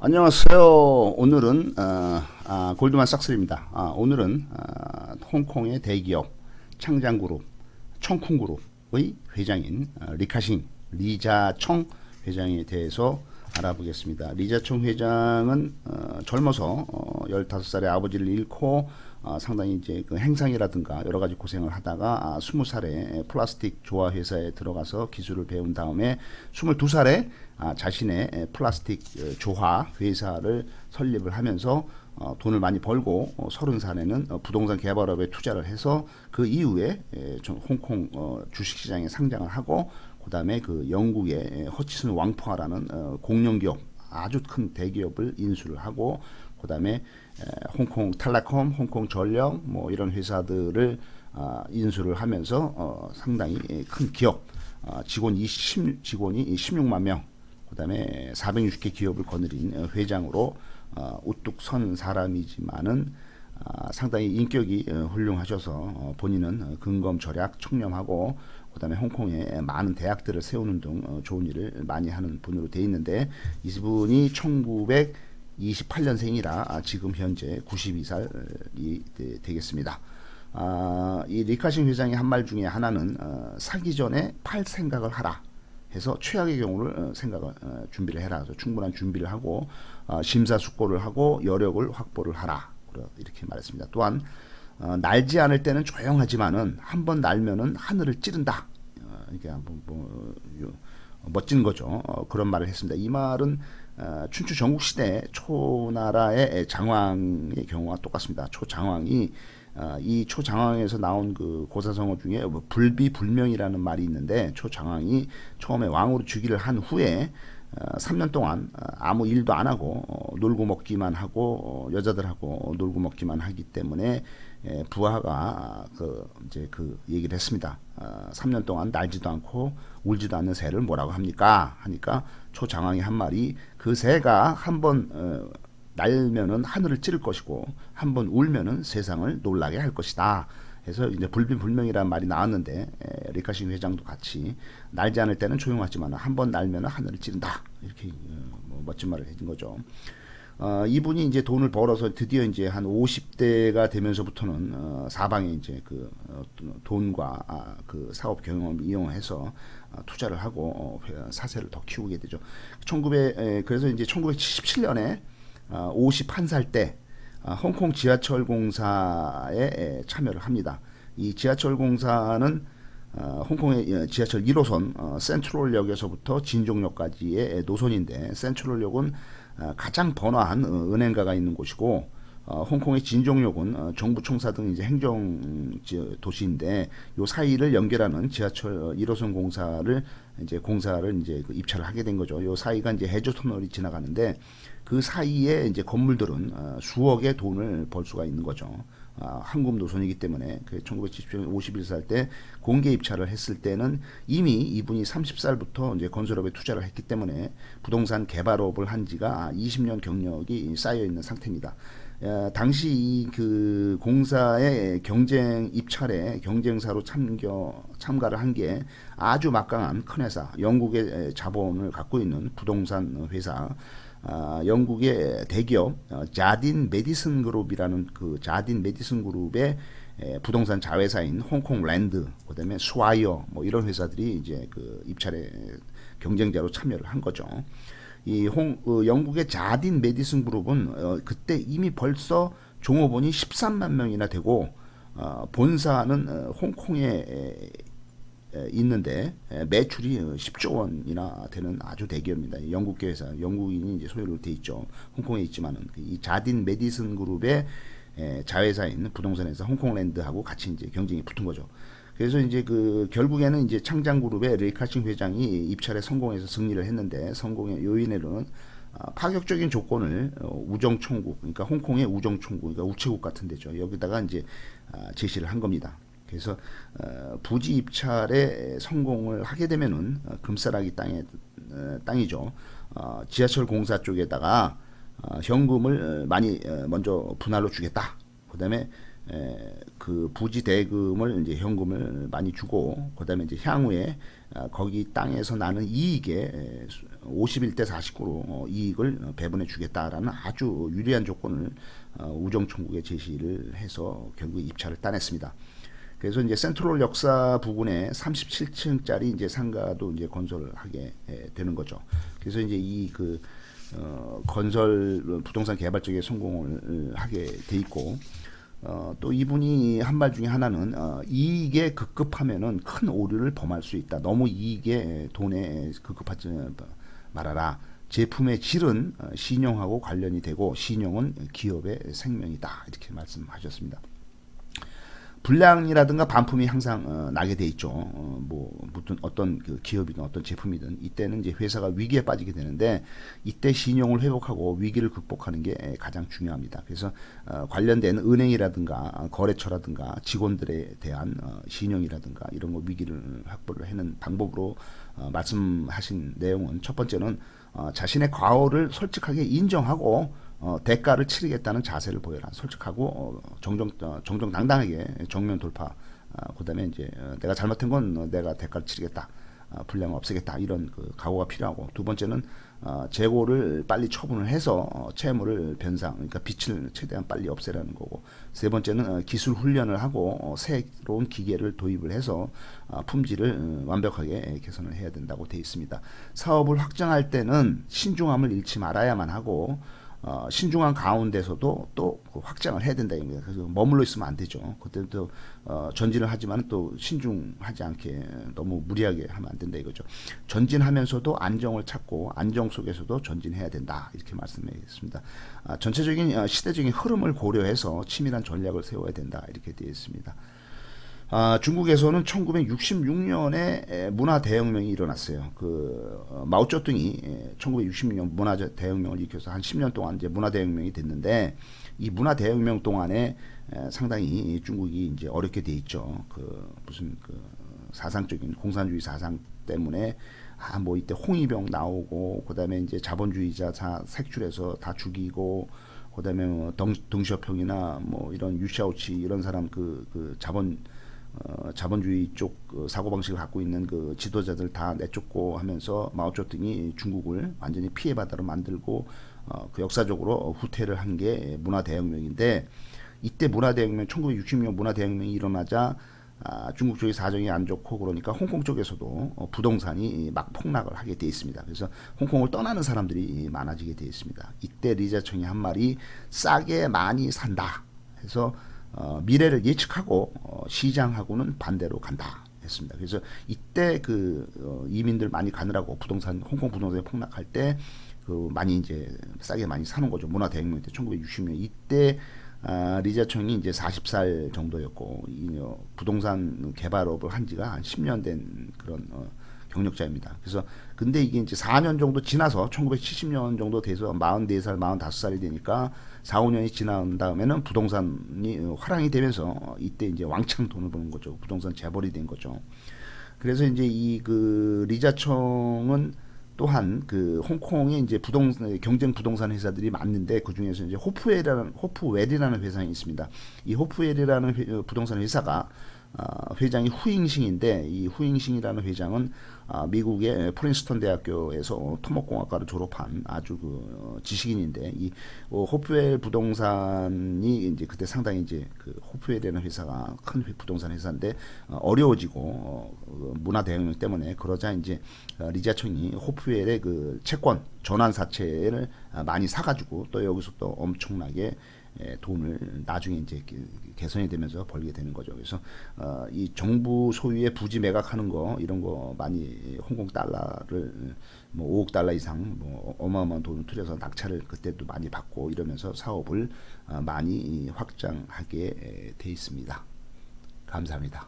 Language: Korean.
안녕하세요. 오늘은 골드만삭스입니다. 오늘은 홍콩의 대기업 창장그룹 청콩그룹의 회장인 리카싱 리자청 회장에 대해서 알아보겠습니다. 리자청 회장은 젊어서 15살에 아버지를 잃고 상당히 이제 그 행상이라든가 여러 가지 고생을 하다가 20살에 플라스틱 조화 회사에 들어가서 기술을 배운 다음에 22살에 자신의 플라스틱 조화 회사를 설립을 하면서 돈을 많이 벌고 30살에는 부동산 개발업에 투자를 해서 그 이후에 홍콩 주식시장에 상장을 하고 그 다음에 그 영국의 허치슨 왕포아라는 공룡기업 아주 큰 대기업을 인수를 하고 그 다음에 홍콩 텔레콤, 홍콩 전력 뭐 이런 회사들을 인수를 하면서 상당히 큰 기업 직원이 16만 명, 그 다음에 460개 기업을 거느린 회장으로 우뚝 선 사람이지만은 상당히 인격이 훌륭하셔서 본인은 근검절약, 청렴하고 그다음에 홍콩에 많은 대학들을 세우는 등 좋은 일을 많이 하는 분으로 돼 있는데 이분이 1928년생이라 지금 현재 92살이 되겠습니다. 이 리카싱 회장의 한 말 중에 하나는 사기 전에 팔 생각을 하라 해서 최악의 경우를 생각을 준비를 해라. 그래서 충분한 준비를 하고 심사숙고를 하고 여력을 확보를 하라. 이렇게 말했습니다. 또한 날지 않을 때는 조용하지만은 한번 날면은 하늘을 찌른다. 이게 멋진 거죠. 그런 말을 했습니다. 이 말은 춘추 전국시대 초나라의 장왕의 경우와 똑같습니다. 초장왕이 이 초장왕에서 나온 그 고사성어 중에 불비불명이라는 말이 있는데 초장왕이 처음에 왕으로 즉위를 한 후에 3년 동안 아무 일도 안 하고 놀고 먹기만 하고 여자들하고 놀고 먹기만 하기 때문에 부하가 이제 그 얘기를 했습니다. 3년 동안 날지도 않고 울지도 않는 새를 뭐라고 합니까? 하니까 초장왕이 한 말이 그 새가 한번 날면은 하늘을 찌를 것이고 한번 울면은 세상을 놀라게 할 것이다. 해서 이제 불비불명이라는 말이 나왔는데 리카싱 회장도 같이 날지 않을 때는 조용하지만 한번 날면 하늘을 찌른다 이렇게 멋진 말을 해준 거죠. 이분이 이제 돈을 벌어서 드디어 이제 한 50대가 되면서부터는 사방에 이제 그 돈과 그 사업 경험을 이용해서 투자를 하고 사세를 더 키우게 되죠. 그래서 이제 1977년에 51살 때 홍콩 지하철 공사에 참여를 합니다. 이 지하철 공사는 홍콩의 지하철 1호선 센트럴역에서부터 진종역까지의 노선인데 센트럴역은 가장 번화한 은행가가 있는 곳이고 홍콩의 진종역은 정부 총사 등 이제 행정 도시인데 요 사이를 연결하는 지하철 1호선 공사를 이제 그 입찰을 하게 된 거죠. 요 사이가 이제 해저 터널이 지나가는데 그 사이에 이제 건물들은 수억의 돈을 벌 수가 있는 거죠. 한국 노선이기 때문에 1977년 51살 때 공개 입찰을 했을 때는 이미 이분이 30살부터 이제 건설업에 투자를 했기 때문에 부동산 개발업을 한 지가 20년 경력이 쌓여 있는 상태입니다. 당시 그 공사의 경쟁 입찰에 경쟁사로 참가를 한 게 아주 막강한 큰 회사, 영국의 자본을 갖고 있는 부동산 회사, 영국의 대기업 자딘 메디슨 그룹이라는 그 자딘 메디슨 그룹의 부동산 자회사인 홍콩 랜드, 그다음에 스와이어 뭐 이런 회사들이 이제 그 입찰에 경쟁자로 참여를 한 거죠. 영국의 자딘 메디슨 그룹은 그때 이미 벌써 종업원이 13만 명이나 되고 본사는 홍콩에 있는데 매출이 10조 원이나 되는 아주 대기업입니다. 영국계 회사, 영국인이 이제 소유로 돼 있죠. 홍콩에 있지만은 이 자딘 메디슨 그룹의 자회사인 부동산에서 홍콩랜드하고 같이 이제 경쟁이 붙은 거죠. 그래서 이제 그 결국에는 이제 창장그룹의 리카싱 회장이 입찰에 성공해서 승리를 했는데 성공의 요인으로는 파격적인 조건을 우정총국, 그러니까 홍콩의 우정총국, 그러니까 우체국 같은 데죠. 여기다가 이제 제시를 한 겁니다. 그래서 부지 입찰에 성공을 하게 되면은 금싸라기 땅이죠. 지하철 공사 쪽에다가 현금을 많이 먼저 분할로 주겠다. 그다음에 그 부지 대금을 이제 현금을 많이 주고 그다음에 이제 향후에 거기 땅에서 나는 이익의 51대 49로 이익을 배분해 주겠다라는 아주 유리한 조건을 우정총국에 제시를 해서 결국 입찰을 따냈습니다. 그래서 이제 센트럴 역사 부근에 37층짜리 이제 상가도 이제 건설을 하게 되는 거죠. 그래서 이제 이 그 건설 부동산 개발 쪽에 성공을 하게 돼 있고 또 이분이 한 말 중에 하나는 이익에 급급하면은 큰 오류를 범할 수 있다. 너무 이익에 돈에 급급하지 말아라. 제품의 질은 신용하고 관련이 되고 신용은 기업의 생명이다. 이렇게 말씀하셨습니다. 불량이라든가 반품이 항상 나게 돼 있죠. 뭐 무슨 어떤 그 기업이든 어떤 제품이든 이때는 이제 회사가 위기에 빠지게 되는데 이때 신용을 회복하고 위기를 극복하는 게 가장 중요합니다. 그래서 관련된 은행이라든가 거래처라든가 직원들에 대한 신용이라든가 이런 거 위기를 확보를 하는 방법으로 말씀하신 내용은 첫 번째는 자신의 과오를 솔직하게 인정하고 대가를 치르겠다는 자세를 보여라. 솔직하고 정정당당하게 정면 돌파. 그다음에 이제 내가 잘못한 건 내가 대가를 치르겠다. 불량을 없애겠다. 이런 그 각오가 필요하고 두 번째는 재고를 빨리 처분을 해서 채무를 변상, 그러니까 빚을 최대한 빨리 없애라는 거고 세 번째는 기술 훈련을 하고 새로운 기계를 도입을 해서 품질을 완벽하게 개선을 해야 된다고 되어 있습니다. 사업을 확장할 때는 신중함을 잃지 말아야만 하고 신중한 가운데서도 또 확장을 해야 된다 입니다. 그래서 머물러 있으면 안 되죠. 그때는 또 전진을 하지만 또 신중하지 않게 너무 무리하게 하면 안 된다 이거죠. 전진하면서도 안정을 찾고 안정 속에서도 전진해야 된다 이렇게 말씀드리겠습니다. 전체적인 시대적인 흐름을 고려해서 치밀한 전략을 세워야 된다 이렇게 되어 있습니다. 중국에서는 1966년에 문화 대혁명이 일어났어요. 마오쩌둥이 1966년 문화 대혁명을 일으켜서 한 10년 동안 이제 문화 대혁명이 됐는데 이 문화 대혁명 동안에 상당히 중국이 이제 어렵게 돼 있죠. 무슨 사상적인 공산주의 사상 때문에 뭐 이때 홍위병 나오고 그다음에 이제 자본주의자 색출해서 다 죽이고 그다음에 뭐 덩시어평이나 뭐 이런 유샤오치 이런 사람 자본주의 쪽 사고방식을 갖고 있는 그 지도자들 다 내쫓고 하면서 마오쩌둥이 중국을 완전히 피해바다로 만들고 그 역사적으로 후퇴를 한 게 문화대혁명인데 이때 문화대혁명 1960년 문화대혁명이 일어나자 중국 쪽의 사정이 안 좋고 그러니까 홍콩 쪽에서도 부동산이 막 폭락을 하게 돼 있습니다. 그래서 홍콩을 떠나는 사람들이 많아지게 돼 있습니다. 이때 리자청이 한 말이 싸게 많이 산다 해서 미래를 예측하고 시장하고는 반대로 간다 했습니다. 그래서 이때 이민들 많이 가느라고 홍콩 부동산이 폭락할 때 많이 이제 싸게 많이 사는 거죠. 문화 대혁명 때 1960년 이때 리자청이 이제 40살 정도였고 부동산 개발업을 한 지가 한 10년 된 그런 경력자입니다. 그래서 근데 이게 이제 4년 정도 지나서 1970년 정도 돼서 44살, 45살이 되니까 4, 5년이 지난 다음에는 부동산이 화랑이 되면서 이때 이제 왕창 돈을 버는 거죠. 부동산 재벌이 된 거죠. 그래서 이제 리자청은 또한 홍콩에 이제 경쟁 부동산 회사들이 많은데 그 중에서 이제 호프웰이라는 회사가 있습니다. 이 호프웰이라는 부동산 회사가 회장이 후잉싱인데 이 후잉싱이라는 회장은 미국의 프린스턴 대학교에서 토목공학과를 졸업한 아주 지식인인데 이 호프웰 부동산이 이제 그때 상당히 이제 호프웰이라는 회사가 큰 부동산 회사인데 어려워지고 문화 대혁명 때문에 그러자 이제 리자청이 호프웰의 채권 전환 사채를 많이 사가지고 또 여기서 또 엄청나게 돈을 나중에 이제 개선이 되면서 벌게 되는 거죠. 그래서 이 정부 소유의 부지 매각하는 거 이런 거 많이 홍콩 달러를 뭐 5억 달러 이상 뭐 어마어마한 돈을 들여서 낙찰을 그때도 많이 받고 이러면서 사업을 많이 확장하게 돼 있습니다. 감사합니다.